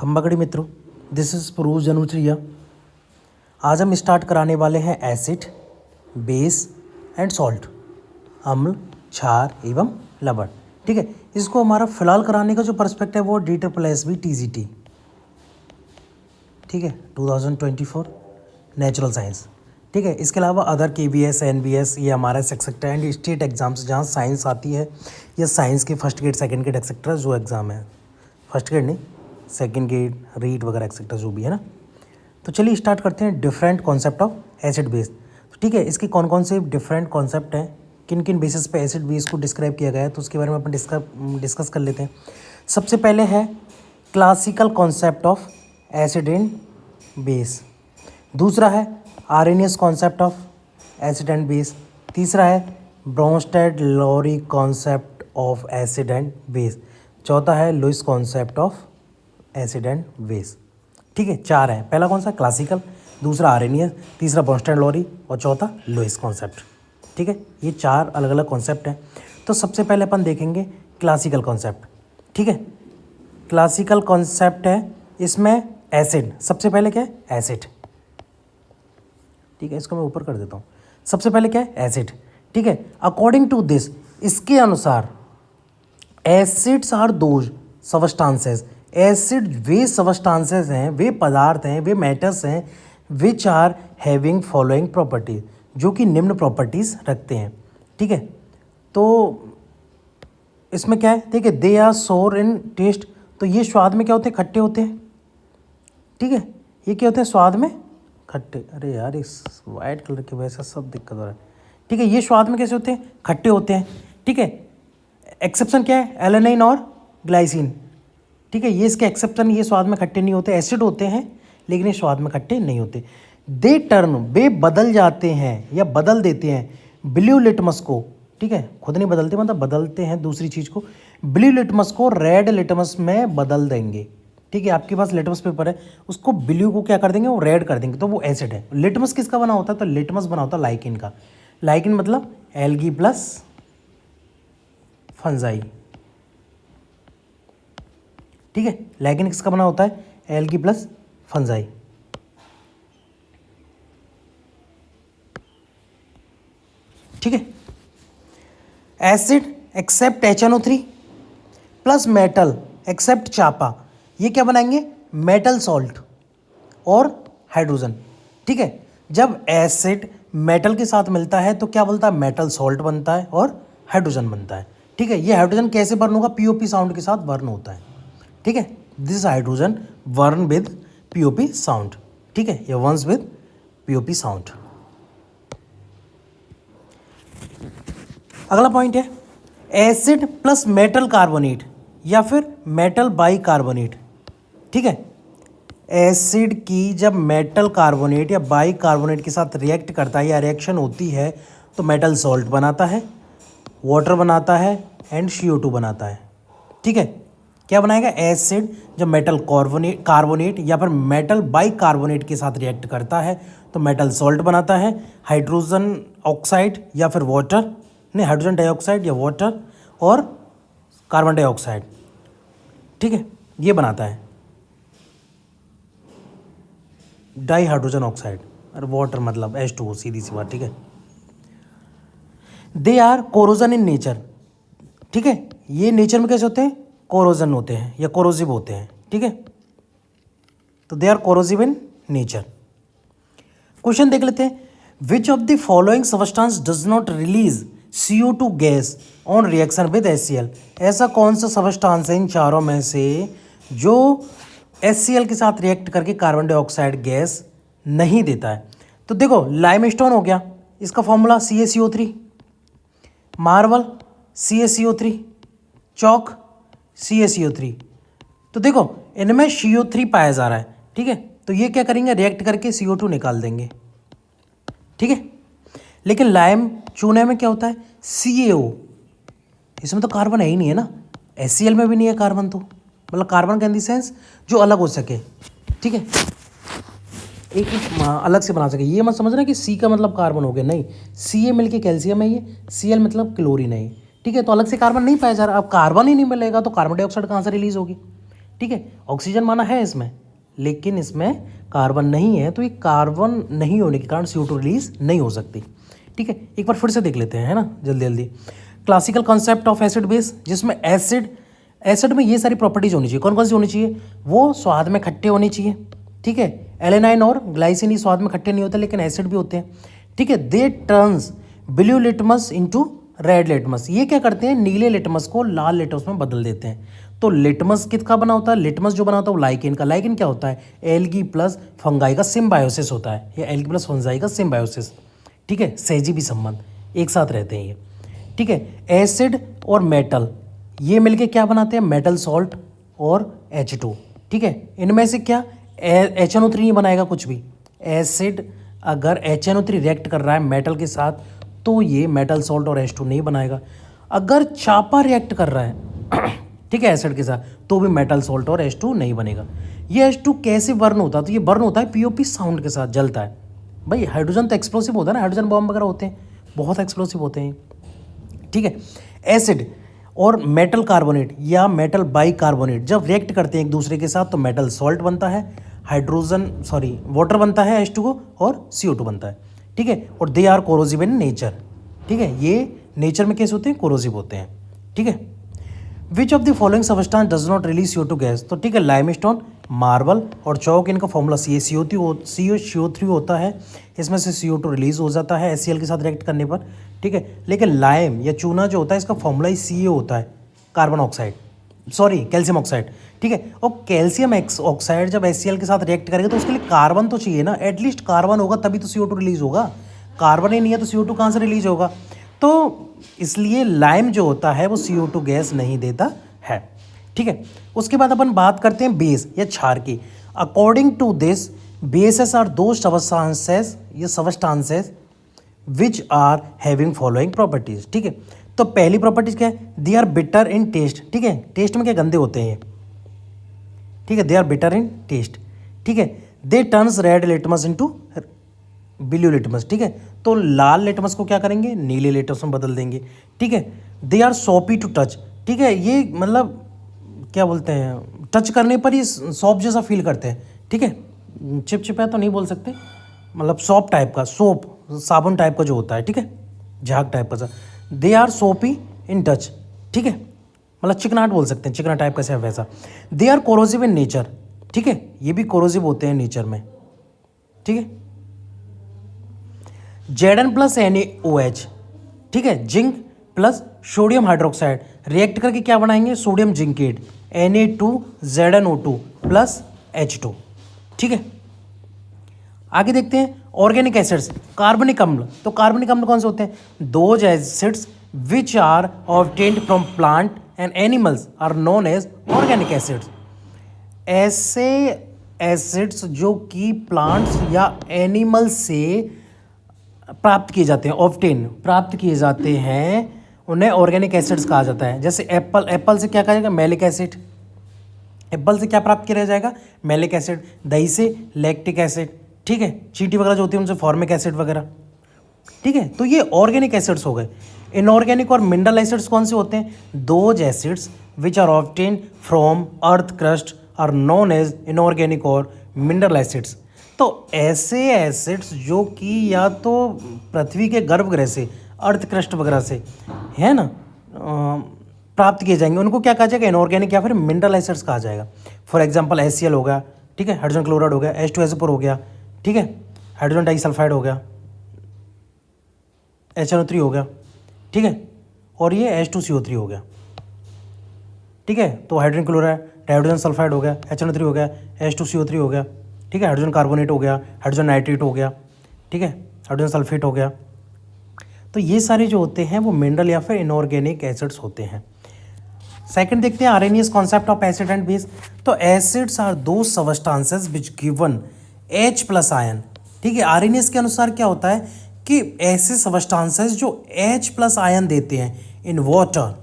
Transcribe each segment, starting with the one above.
खम्बागड़ी मित्रों, this is पुरूष जनुत्रिया। आज हम स्टार्ट कराने वाले हैं एसिड, बेस एंड सॉल्ट, अम्ल, क्षार एवं लवण। ठीक है, इसको हमारा फिलहाल कराने का जो पर्सपेक्ट है वो DSSB TGT, ठीक है, 2024 नेचुरल साइंस। ठीक है, इसके अलावा अदर KBS NBS ये हमारा एक्सेट्रा एंड स्टेट एग्जाम्स जहाँ साइंस आती है या साइंस के first grade second grade etcetera जो एग्ज़ाम है, फर्स्ट ग्रेड नहीं, सेकंड ग्रेड रीट वगैरह एक्सेट्रा जो भी है ना। तो चलिए स्टार्ट करते हैं different concept of acid base. तो ठीक है, इसके कौन कौन से डिफरेंट कॉन्सेप्ट हैं, किन किन बेसिस पे एसिड बेस को डिस्क्राइब किया गया है, तो उसके बारे में अपन डिस्कस कर लेते हैं। सबसे पहले है classical concept of acid and base, दूसरा है Arrhenius concept of acid and base, तीसरा है Bronsted Lowry concept of acid and base, चौथा है Lewis concept of acid and base. ठीक है, चार है। पहला कौन सा? क्लासिकल, दूसरा आर्रेनियस, तीसरा ब्रोंस्टेड-लॉरी और चौथा लुईस कॉन्सेप्ट। ठीक है, ये चार अलग अलग कॉन्सेप्ट हैं। तो सबसे पहले अपन देखेंगे क्लासिकल कॉन्सेप्ट। ठीक है, क्लासिकल कॉन्सेप्ट है, इसमें एसिड सबसे पहले क्या है? एसिड। ठीक है, इसको मैं ऊपर कर देता हूँ। सबसे पहले क्या है? एसिड। ठीक है, अकॉर्डिंग टू दिस, इसके अनुसार acids are those substances, acid वे सबस्टांसेस हैं, वे पदार्थ हैं, वे मैटर्स हैं which are having following properties, जो कि निम्न प्रॉपर्टीज रखते हैं। ठीक है, तो इसमें क्या है? ठीक है, दे आर सोर इन टेस्ट, तो ये स्वाद में क्या होते हैं? खट्टे होते हैं। ठीक है, ये क्या होते हैं? स्वाद में खट्टे। अरे यार, इस वाइट कलर की वजह से सब दिक्कत हो रहा है। ठीक है, ये स्वाद में कैसे होते हैं? खट्टे होते हैं। ठीक है, एक्सेप्शन क्या है? एलेनाइन और ग्लाइसिन। ठीक है, ये इसके एक्सेप्शन, ये स्वाद में खट्टे नहीं होते, एसिड होते हैं लेकिन ये स्वाद में खट्टे नहीं होते। दे टर्न, वे बदल जाते हैं या बदल देते हैं ब्लू लिटमस को। ठीक है, खुद नहीं बदलते, मतलब बदलते हैं दूसरी चीज़ को। ब्लू लिटमस को रेड लिटमस में बदल देंगे। ठीक है, आपके पास लिटमस पेपर है, उसको ब्लू को क्या कर देंगे? वो रेड कर देंगे, तो वो एसिड है। लिटमस किसका बना होता है? तो लिटमस बना होता है लाइकिन का। लाइकिन मतलब एल्गी प्लस फंजाई। ठीक है, लाइकिन किसका बना होता है? Algae plus fungi. ठीक है, acid except HNO3 plus metal except चापा, ये क्या बनाएंगे? मेटल सॉल्ट और हाइड्रोजन। ठीक है, जब एसिड मेटल के साथ मिलता है तो क्या बनता है? मेटल सॉल्ट बनता है और हाइड्रोजन बनता है। ठीक है, ये हाइड्रोजन कैसे बर्न होगा? POP साउंड के साथ बर्न होता है। ठीक है, this hydrogen burn with POP sound. ठीक है, ये वर्न्स विद POP साउंड। अगला पॉइंट है एसिड प्लस मेटल कार्बोनेट या फिर मेटल बाई कार्बोनेट। ठीक है, एसिड की जब मेटल कार्बोनेट या बाई कार्बोनेट के साथ रिएक्ट करता है या रिएक्शन होती है तो मेटल सॉल्ट बनाता है, वाटर बनाता है एंड CO2 बनाता है। ठीक है, क्या बनाएगा? एसिड जब मेटल कार्बोनेट या फिर मेटल बाई कार्बोनेट के साथ रिएक्ट करता है तो मेटल सॉल्ट बनाता है, हाइड्रोजन ऑक्साइड या फिर वाटर, नहीं, हाइड्रोजन डाइऑक्साइड या वाटर और कार्बन डाइऑक्साइड। ठीक है, ये बनाता है डाई हाइड्रोजन ऑक्साइड और वाटर मतलब H2O, सीधी सी बात। ठीक है, they are corrosion in nature. ठीक है, ये नेचर में कैसे होते हैं? कोरोजन होते हैं या कोरोजिव होते हैं। ठीक है, तो they are corrosive in nature. Question देख लेते हैं, which of the following substance does not release CO2 gas on reaction with HCl, ऐसा कौन सा सबस्टांस है इन चारों में से जो HCl के साथ रिएक्ट करके कार्बन डाइऑक्साइड गैस नहीं देता है? तो देखो, लाइमस्टोन हो गया, इसका फॉर्मूला CaCO3, मार्बल CaCO3, चौक CaCO3। तो देखो, इनमें CO3 पाया जा रहा है। ठीक है, तो ये क्या करेंगे? रिएक्ट करके CO2 निकाल देंगे। ठीक है, लेकिन लाइम चूने में क्या होता है? CaO, इसमें तो कार्बन है ही नहीं है ना, HCl में भी नहीं है कार्बन, तो मतलब कार्बन का इन दी सेंस जो अलग हो सके। ठीक है, एक अलग से बना सके। ये मत समझना कि C का मतलब कार्बन हो गया, नहीं, Ca मिलके कैल्शियम है, ये Cl मतलब क्लोरीन है। ठीक है, तो अलग से कार्बन नहीं पाया जा रहा। अब कार्बन ही नहीं मिलेगा तो कार्बन डाइऑक्साइड कहाँ से रिलीज होगी? ठीक है, ऑक्सीजन माना है इसमें, लेकिन इसमें कार्बन नहीं है, तो ये कार्बन नहीं होने के कारण CO2 रिलीज नहीं हो सकती। ठीक है, एक बार फिर से देख लेते हैं, है ना, जल्दी जल्दी। Classical concept of acid base, जिसमें एसिड में ये सारी प्रॉपर्टीज होनी चाहिए। कौन कौन सी होनी चाहिए? वो स्वाद में खट्टे होने चाहिए। ठीक है, एलेनाइन और ग्लाइसिन ही स्वाद में खट्टे नहीं होते, लेकिन एसिड भी होते हैं। ठीक है, they turns blue litmus into red litmus. ये क्या करते हैं? नीले लिटमस को लाल लिटमस में बदल देते हैं। तो लिटमस किसका बना होता है? लिटमस जो बना होता है वो लाइकेन का। लाइकेन क्या होता है? एल्गी प्लस फंगाई का सिम्बायोसिस होता है, या एल्गी प्लस फंगाई का सिम्बायोसिस। ठीक है, सहजीवी संबंध एक साथ रहते हैं ये। ठीक है, एसिड और मेटल ये मिलके क्या बनाते हैं? मेटल सॉल्ट और H2। ठीक है, इनमें से क्या HNO3 नहीं बनाएगा कुछ भी। एसिड अगर HNO3 रिएक्ट कर रहा है मेटल के साथ तो ये मेटल सॉल्ट और H2 नहीं बनाएगा। अगर चापा रिएक्ट कर रहा है ठीक है एसिड के साथ, तो भी मेटल सॉल्ट और H2 नहीं बनेगा। ये H2 कैसे बर्न होता है? तो ये बर्न होता है POP साउंड के साथ, जलता है। भाई हाइड्रोजन तो एक्सप्लोसिव होता है ना, हाइड्रोजन बॉम्ब वगैरह होते हैं, बहुत एक्सप्लोसिव होते हैं। ठीक है, एसिड और मेटल कार्बोनेट या मेटल बाइकार्बोनेट जब रिएक्ट करते हैं एक दूसरे के साथ तो मेटल सॉल्ट बनता है, वाटर बनता है H2O और CO2 बनता है। ठीक है, और they are corrosive in nature. ठीक है, ये नेचर में कैसे होते हैं? कोरोसिव होते हैं। ठीक है, विच of the following substance does not release CO2 gas? तो ठीक है, लाइमस्टोन, मार्बल और चौक, इनका फॉर्मूला CO3 होता है। इसमें से CO2 रिलीज हो जाता है HCl के साथ रिएक्ट करने पर। ठीक है, लेकिन लाइम या चूना जो होता है इसका फॉर्मूला ही Ca होता है, कैल्शियम ऑक्साइड। ठीक है, और कैल्शियम ऑक्साइड जब HCl के साथ रिएक्ट करेगा तो उसके लिए कार्बन तो चाहिए ना, एटलीस्ट कार्बन होगा तभी तो CO2 रिलीज होगा। कार्बन ही नहीं है तो CO2 कहाँ से रिलीज होगा? तो इसलिए लाइम जो होता है वो CO2 गैस नहीं देता है। ठीक है, उसके बाद अपन बात करते हैं बेस या क्षार की। According to this bases are those substances which are having following properties. ठीक है, तो पहली प्रॉपर्टीज क्या है? They are bitter in taste. ठीक है, टेस्ट में क्या गंदे होते हैं? ठीक है, they are bitter in taste. ठीक है, they turns red litmus into blue litmus. ठीक है, तो लाल लिटमस को क्या करेंगे? नीले लिटमस में बदल देंगे। ठीक है, they are soapy to touch. ठीक है, ये मतलब क्या बोलते हैं, टच करने पर ही सॉप जैसा फील करते हैं। ठीक है, चिप है तो नहीं बोल सकते, मतलब सॉप टाइप का, सोप साबुन टाइप का जो होता है। ठीक है, झाग टाइप का सा। दे आर सोपी इन टच। ठीक है, मतलब चिकनाट बोल सकते हैं, चिकना टाइप का वैसा। They are corrosive in nature. ठीक है, ये भी कोरोसिव होते हैं नेचर में। ठीक है, Zn प्लस NaOH। ठीक है, zinc plus sodium hydroxide react करके क्या बनाएंगे? Sodium zincate, Na2ZnO2 plus H2। ठीक है, आगे देखते हैं ऑर्गेनिक एसिड्स, कार्बनिक अम्ल। तो कार्बनिक अम्ल कौन से होते हैं? Those acids which are obtained from plant and animals are known as organic acids. ऐसे एसिड्स जो कि प्लांट्स या एनिमल्स से प्राप्त किए जाते हैं, ऑब्टेन प्राप्त किए जाते हैं, उन्हें ऑर्गेनिक एसिड्स कहा जाता है। जैसे एप्पल से क्या कहा जाएगा? Malic acid. एप्पल से क्या प्राप्त किया जाएगा? Malic acid. दही से लैक्टिक एसिड। ठीक है, चींटी वगैरह जो होती है उनसे फॉर्मिक एसिड वगैरह। ठीक है, तो ये ऑर्गेनिक एसिड्स हो गए। इनऑर्गेनिक और मिनरल एसिड्स कौन से होते हैं? Those acids which are obtain from earth crust are known as inorganic और मिनरल एसिड्स। तो ऐसे एसिड्स जो कि या तो पृथ्वी के गर्भगृह से, अर्थ क्रस्ट वगैरह से, है ना, प्राप्त किए जाएंगे, उनको क्या कहा जाएगा? इनऑर्गेनिक या फिर मिनरल एसिड्स कहा जाएगा। फॉर एग्जांपल HCl हो गया, ठीक है, हाइड्रोजन क्लोराइड हो गया, H2SO4 हो गया, ठीक है, हाइड्रोजन डाइसल्फाइड हो गया, HNO3 हो गया, ठीक है, और ये H2CO3 हो गया। ठीक है, तो हाइड्रोजन क्लोराइड, हाइड्रोजन सल्फाइड हो गया, HNO3 हो गया, H2CO3 हो गया, ठीक है, हाइड्रोजन कार्बोनेट हो गया, हाइड्रोजन नाइट्रेट हो गया, ठीक है, हाइड्रोजन सल्फेट हो गया। तो ये सारे जो होते हैं वो मिनरल या फिर इनऑर्गेनिक एसिड्स होते हैं। सेकंड देखते हैं RNS concept of acid and base. तो acids are those substances which given H plus ion. ठीक है, आरएनएस के अनुसार क्या होता है कि ऐसे सबस्टांसेस जो H प्लस आयन देते हैं in water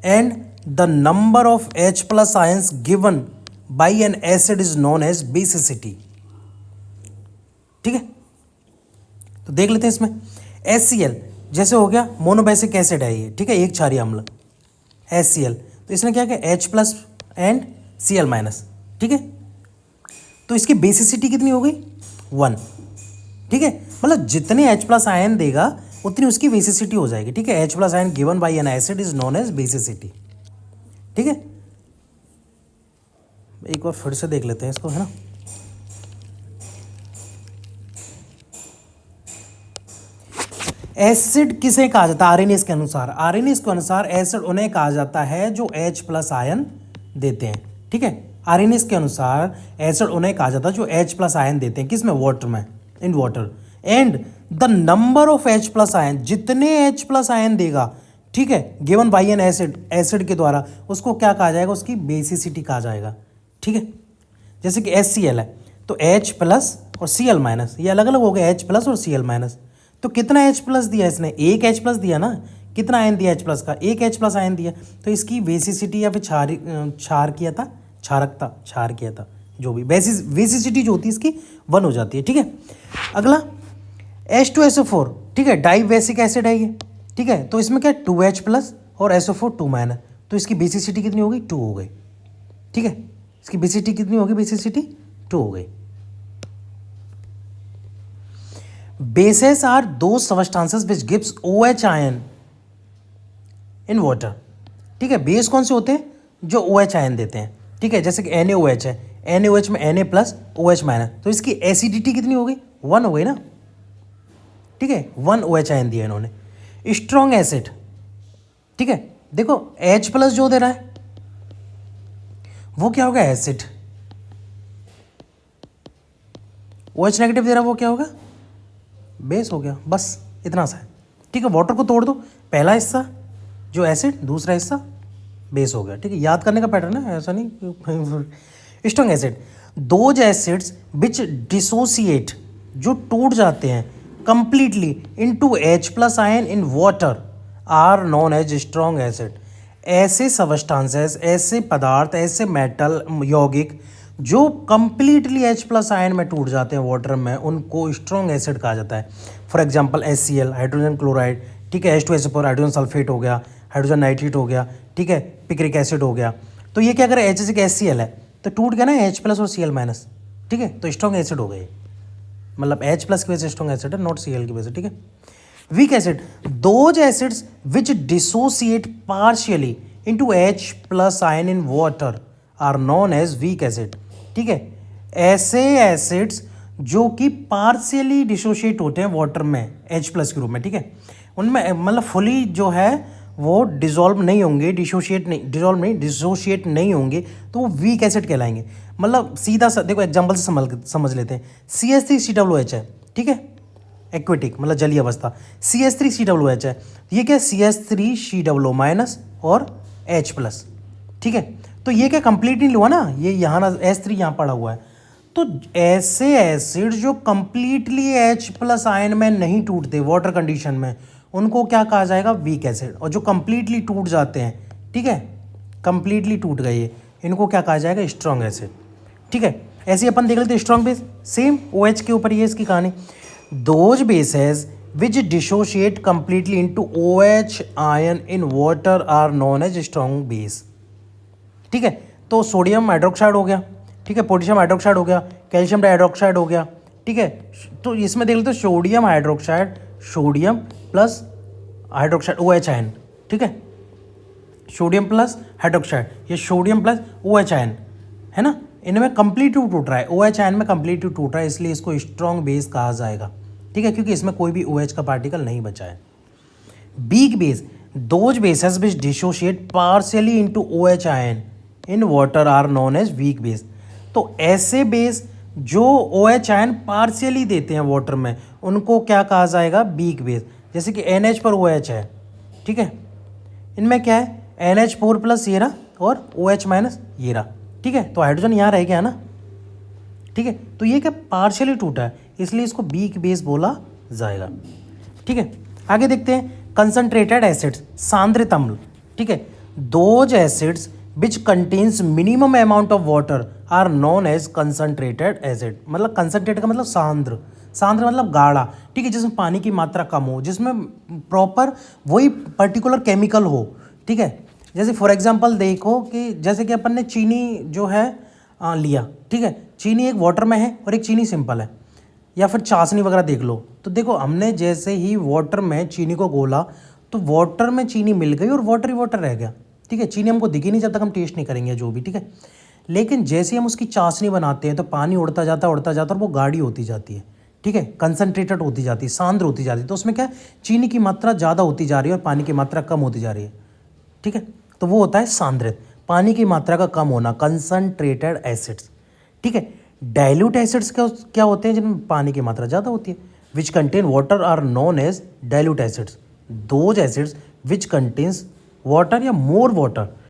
and the number of H plus ions given by an acid is known as basicity. ठीक है, तो देख लेते हैं इसमें HCl जैसे हो गया, मोनोबेसिक एसिड है ये, ठीक है, एक क्षारीय अम्ल HCl। तो इसने क्या किया, H plus and Cl minus, ठीक है। तो इसकी बेसिसिटी कितनी हो गई 1, ठीक है। मतलब जितने H प्लस आयन देगा उतनी उसकी बेसिसिटी हो जाएगी, ठीक है। H plus ion given by an acid is known as basicity, ठीक है। एक बार फिर से देख लेते हैं इसको, है ना। एसिड किसे कहा जाता है आरएनएस के अनुसार? आरएनएस के अनुसार एसिड उन्हें कहा जाता है जो H प्लस आयन देते हैं, ठीक है। आरएनएस के अनुसार एसिड उन्हें कहा जाता है जो H प्लस आयन देते हैं, किसमें? वाटर में, इन water. And the number of H plus ion, जितने H प्लस आयन देगा, ठीक है, given by an acid, acid के द्वारा, उसको क्या कहा जाएगा? उसकी बेसिसिटी कहा जाएगा, ठीक है। जैसे कि HCl है तो H प्लस और Cl माइनस, ये अलग अलग हो गए, H प्लस और Cl माइनस। तो कितना H प्लस दिया इसने? एक H प्लस दिया ना। कितना आयन दिया H प्लस का? एक H प्लस आयन दिया। तो इसकी बेसिसिटी या फिर क्षार किया था, क्षार किया था, जो भी बेसिसिटी जो होती है इसकी 1 हो जाती है, ठीक है। अगला H2SO4, ठीक है, डाई बेसिक एसिड है ये, ठीक है। तो इसमें क्या है? 2H प्लस और SO4 2 माइनस। तो इसकी बेसिसिटी कितनी हो गई? 2 हो गई, ठीक है। इसकी बेसिसिटी कितनी होगी? बेसिसिटी 2 हो गई। Bases are those substances which gives OH ion in water, ठीक है। बेस कौन से होते हैं? जो OH आयन देते हैं, ठीक है। जैसे कि NaOH है, NaOH में Na प्लस OH माइनस। तो इसकी एसिडिटी कितनी हो गई? 1 हो गई ना, ठीक है। 1 OH आयन दिया इन्होंने। स्ट्रॉन्ग एसिड, ठीक है। देखो H प्लस जो दे रहा है वो क्या होगा? एसिड। OH नेगेटिव दे रहा है वो क्या होगा? बेस हो गया, बस इतना सा है, ठीक है। वाटर को तोड़ दो, पहला हिस्सा जो एसिड, दूसरा हिस्सा बेस हो गया, ठीक है। याद करने का पैटर्न है, ऐसा नहीं। Strong acid, those acids which dissociate, जो टूट जाते हैं completely into H plus ion in water are known as strong acid. ऐसे सबस्टांसेस, ऐसे पदार्थ, ऐसे मेटल यौगिक जो कंप्लीटली H प्लस आयन में टूट जाते हैं वाटर में, उनको स्ट्रॉन्ग एसिड कहा जाता है। For example HCl, hydrogen chloride, ठीक है। H2SO4 हाइड्रोजन सल्फेट हो गया, हाइड्रोजन नाइट्रेट हो गया, ठीक है। पिक्रिक एसिड हो गया। तो ये क्या करें? HCl है तो टूट गया ना H प्लस और Cl माइनस, ठीक है। तो स्ट्रॉन्ग एसिड हो गए, मतलब H प्लस की वजह से स्ट्रॉन्ग एसिड है, नॉट Cl की वजह से, ठीक है। Weak acid, those acids which dissociate partially into H plus ion in water are known as weak acid, ठीक है। ऐसे एसिड्स जो कि पार्शियली डिसोशिएट होते हैं वाटर में H प्लस के रूप में, ठीक है, उनमें मतलब फुली जो है वो डिसॉल्व नहीं होंगे, डिसोशिएट नहीं होंगे, तो वो वीक एसिड कहलाएंगे। मतलब सीधा सा देखो एग्जांपल से समझ लेते हैं। CH3COOH है, ठीक है, एक्वेटिक मतलब जलीय अवस्था। CH3COOH है, ये क्या? CH3COO माइनस और H प्लस, ठीक है। तो ये क्या कंप्लीट नहीं हुआ ना, ये यहाँ ना H3 यहाँ पड़ा हुआ है। तो ऐसे एसिड जो कंप्लीटली H प्लस आयन में नहीं टूटते वाटर कंडीशन में, उनको क्या कहा जाएगा? Weak acid. और जो कंप्लीटली टूट जाते हैं, ठीक है, कंप्लीटली टूट गए, इनको क्या कहा जाएगा? स्ट्रॉन्ग एसिड, ठीक है। ऐसे अपन देख लेते हैं स्ट्रॉन्ग बेस, सेम OH के ऊपर ये इसकी कहानी। Those bases which dissociate completely into OH ion in water are known as strong base, ठीक है। तो सोडियम हाइड्रोक्साइड हो गया, ठीक है, पोटेशियम हाइड्रोक्साइड हो गया, कैल्शियम डाइहाइड्रोक्साइड हो गया, ठीक है। तो इसमें देख लेते हैं sodium hydroxide, sodium plus hydroxide OH ion, ठीक है, सोडियम प्लस हाइड्रोक्साइड, ये सोडियम प्लस OH आयन है ना, इनमें कंप्लीटली टूट रहा है, OH आयन में कंप्लीटली टूट रहा है, इसलिए इसको स्ट्रॉन्ग बेस कहा जाएगा, ठीक है, क्योंकि इसमें कोई भी OH का पार्टिकल नहीं बचा है। Weak base, those bases which dissociate partially into OH ion in water are known as weak base. तो ऐसे बेस जो OH आयन पार्शियली देते हैं वाटर में, उनको क्या कहा जाएगा? Weak base. जैसे कि NH पर OH है, ठीक है, इनमें क्या है? NH4 प्लस ये रहा और OH माइनस ये रहा, ठीक है। तो हाइड्रोजन यहाँ रह गया ना, ठीक है। तो ये क्या? पार्शियली टूटा है, इसलिए इसको वीक बेस बोला जाएगा, ठीक है। आगे देखते हैं कंसंट्रेटेड एसिड्स, सांद्रित अम्ल, ठीक है। Those acids which contains minimum amount of water are known as concentrated acid. मतलब कंसंट्रेटेड का मतलब सांद्र, सांद्र मतलब गाढ़ा, ठीक है, जिसमें पानी की मात्रा कम हो, जिसमें प्रॉपर वही पर्टिकुलर केमिकल हो, ठीक है। जैसे फॉर एग्जांपल देखो कि जैसे कि अपन ने चीनी जो है लिया, ठीक है, चीनी एक वाटर में है और एक चीनी सिंपल है, या फिर चाशनी वगैरह देख लो। तो देखो हमने जैसे ही वाटर में चीनी को घोला तो वाटर में चीनी मिल गई और वाटर ही वाटर रह गया, ठीक है। चीनी हमको दिखी नहीं जब तक हम टेस्ट नहीं करेंगे जो भी, ठीक है। लेकिन जैसे ही हम उसकी चाशनी बनाते हैं तो पानी उड़ता जाता और वो गाढ़ी होती जाती है, ठीक है, कंसनट्रेटेड होती जाती है, सांद्र होती जाती है। तो उसमें क्या है, चीनी की मात्रा ज़्यादा होती जा रही है और पानी की मात्रा कम होती जा रही है, ठीक है। तो वो होता है सांद्रित, पानी की मात्रा का कम होना, कंसनट्रेटेड एसिड्स, ठीक है। डाइल्यूट एसिड्स क्या होते हैं जिनमें पानी की मात्रा ज़्यादा होती है, which contain water are known as dilute acids. Those acids which contains water या मोर वाटर